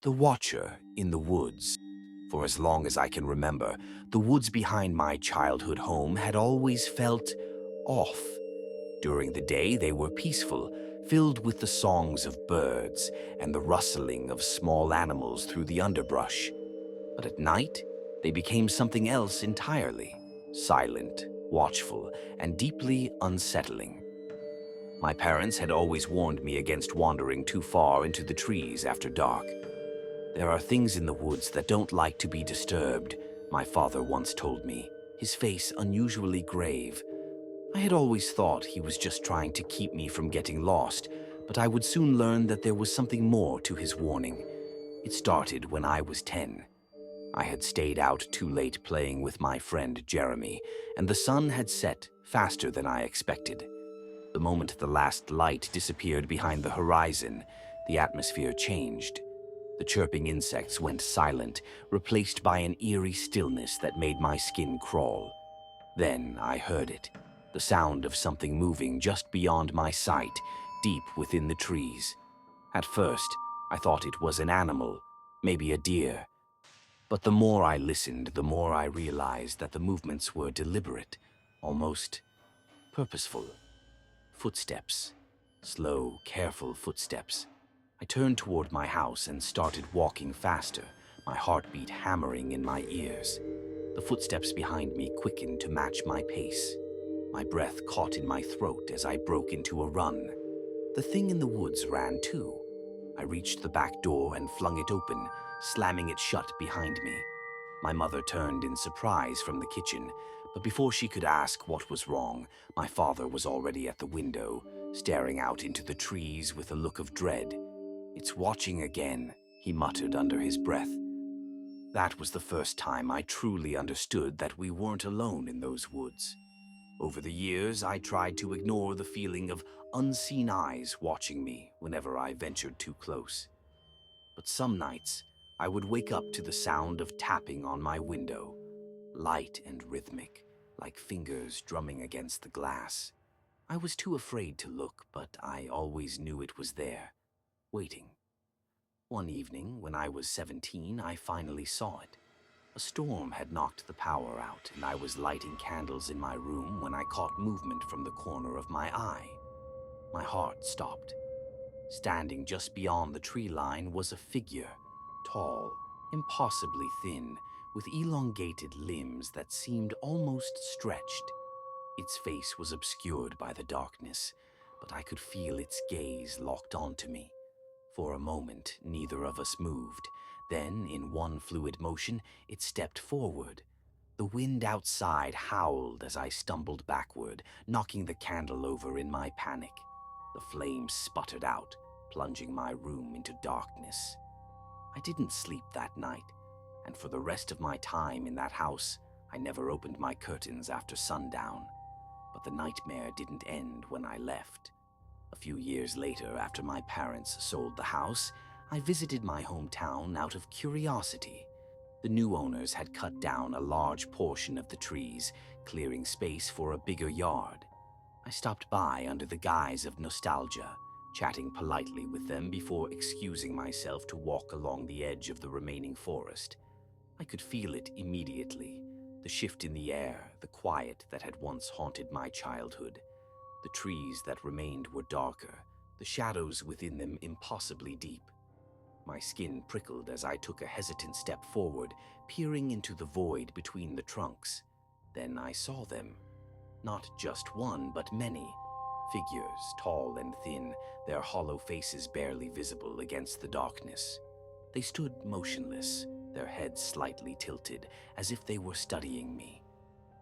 The watcher in the woods. For as long as I can remember, the woods behind my childhood home had always felt off. During the day, they were peaceful, filled with the songs of birds and the rustling of small animals through the underbrush. But at night, they became something else entirely, silent, watchful, and deeply unsettling. My parents had always warned me against wandering too far into the trees after dark. There are things in the woods that don't like to be disturbed, my father once told me, his face unusually grave. I had always thought he was just trying to keep me from getting lost, but I would soon learn that there was something more to his warning. It started when I was 10. I had stayed out too late playing with my friend Jeremy, and the sun had set faster than I expected. The moment the last light disappeared behind the horizon, the atmosphere changed. The chirping insects went silent, replaced by an eerie stillness that made my skin crawl. Then I heard it, the sound of something moving just beyond my sight, deep within the trees. At first, I thought it was an animal, maybe a deer. But the more I listened, the more I realized that the movements were deliberate, almost purposeful. Footsteps. Slow, careful footsteps. I turned toward my house and started walking faster, my heartbeat hammering in my ears. The footsteps behind me quickened to match my pace. My breath caught in my throat as I broke into a run. The thing in the woods ran too. I reached the back door and flung it open, slamming it shut behind me. My mother turned in surprise from the kitchen, but before she could ask what was wrong, my father was already at the window, staring out into the trees with a look of dread. "It's watching again," he muttered under his breath. That was the first time I truly understood that we weren't alone in those woods. Over the years, I tried to ignore the feeling of unseen eyes watching me whenever I ventured too close. But some nights, I would wake up to the sound of tapping on my window, light and rhythmic, like fingers drumming against the glass. I was too afraid to look, but I always knew it was there, waiting. One evening, when I was 17, I finally saw it. A storm had knocked the power out, and I was lighting candles in my room when I caught movement from the corner of my eye. My heart stopped. Standing just beyond the tree line was a figure, tall, impossibly thin, with elongated limbs that seemed almost stretched. Its face was obscured by the darkness, but I could feel its gaze locked onto me. For a moment, neither of us moved. Then, in one fluid motion, it stepped forward. The wind outside howled as I stumbled backward, knocking the candle over in my panic. The flames sputtered out, plunging my room into darkness. I didn't sleep that night, and for the rest of my time in that house, I never opened my curtains after sundown. But the nightmare didn't end when I left. A few years later, after my parents sold the house, I visited my hometown out of curiosity. The new owners had cut down a large portion of the trees, clearing space for a bigger yard. I stopped by under the guise of nostalgia, chatting politely with them before excusing myself to walk along the edge of the remaining forest. I could feel it immediately, the shift in the air, the quiet that had once haunted my childhood. The trees that remained were darker, the shadows within them impossibly deep. My skin prickled as I took a hesitant step forward, peering into the void between the trunks. Then I saw them. Not just one, but many. Figures, tall and thin, their hollow faces barely visible against the darkness. They stood motionless, their heads slightly tilted, as if they were studying me.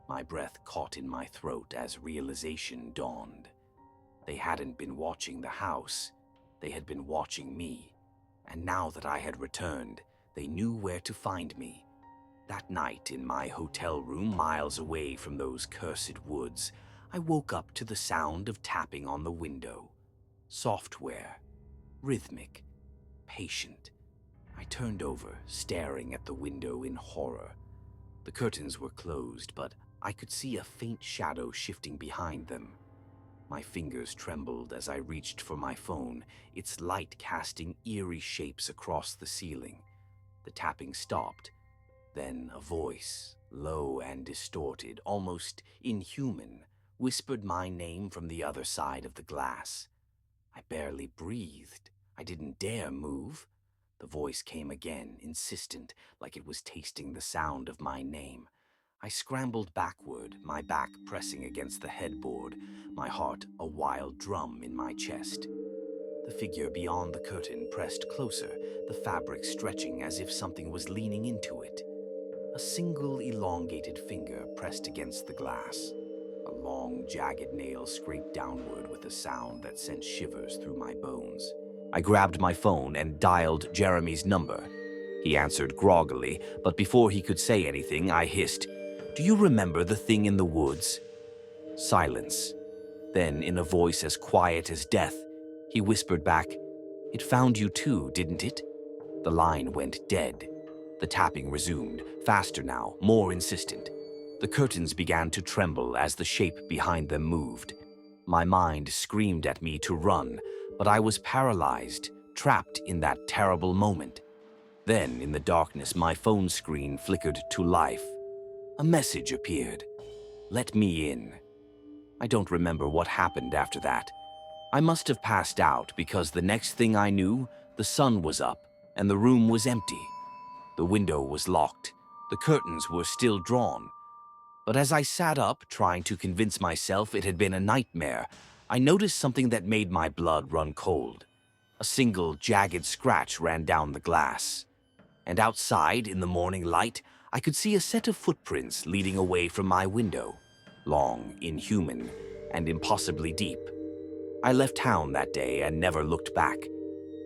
My breath caught in my throat as realization dawned. They hadn't been watching the house. They had been watching me. And now that I had returned, they knew where to find me. That night in my hotel room, miles away from those cursed woods, I woke up to the sound of tapping on the window. Software, rhythmic, patient. I turned over, staring at the window in horror. The curtains were closed, but I could see a faint shadow shifting behind them. My fingers trembled as I reached for my phone, its light casting eerie shapes across the ceiling. The tapping stopped. Then a voice, low and distorted, almost inhuman, whispered my name from the other side of the glass. I barely breathed. I didn't dare move. The voice came again, insistent, like it was tasting the sound of my name. I scrambled backward, my back pressing against the headboard, my heart a wild drum in my chest. The figure beyond the curtain pressed closer, the fabric stretching as if something was leaning into it. A single elongated finger pressed against the glass. A long, jagged nail scraped downward with a sound that sent shivers through my bones. I grabbed my phone and dialed Jeremy's number. He answered groggily, but before he could say anything, I hissed, "Do you remember the thing in the woods?" Silence. Then, in a voice as quiet as death, he whispered back, "It found you too, didn't it?" The line went dead. The tapping resumed, faster now, more insistent. The curtains began to tremble as the shape behind them moved. My mind screamed at me to run, but I was paralyzed, trapped in that terrible moment. Then, in the darkness, my phone screen flickered to life. A message appeared. "Let me in." I don't remember what happened after that. I must have passed out because the next thing I knew, the sun was up and the room was empty. The window was locked. The curtains were still drawn. But as I sat up, trying to convince myself it had been a nightmare, I noticed something that made my blood run cold. A single, jagged scratch ran down the glass. And outside, in the morning light, I could see a set of footprints leading away from my window. Long, inhuman, and impossibly deep. I left town that day and never looked back.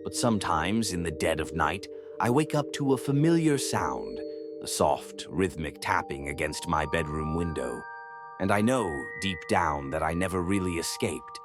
But sometimes, in the dead of night, I wake up to a familiar sound, the soft, rhythmic tapping against my bedroom window. And I know, deep down, that I never really escaped.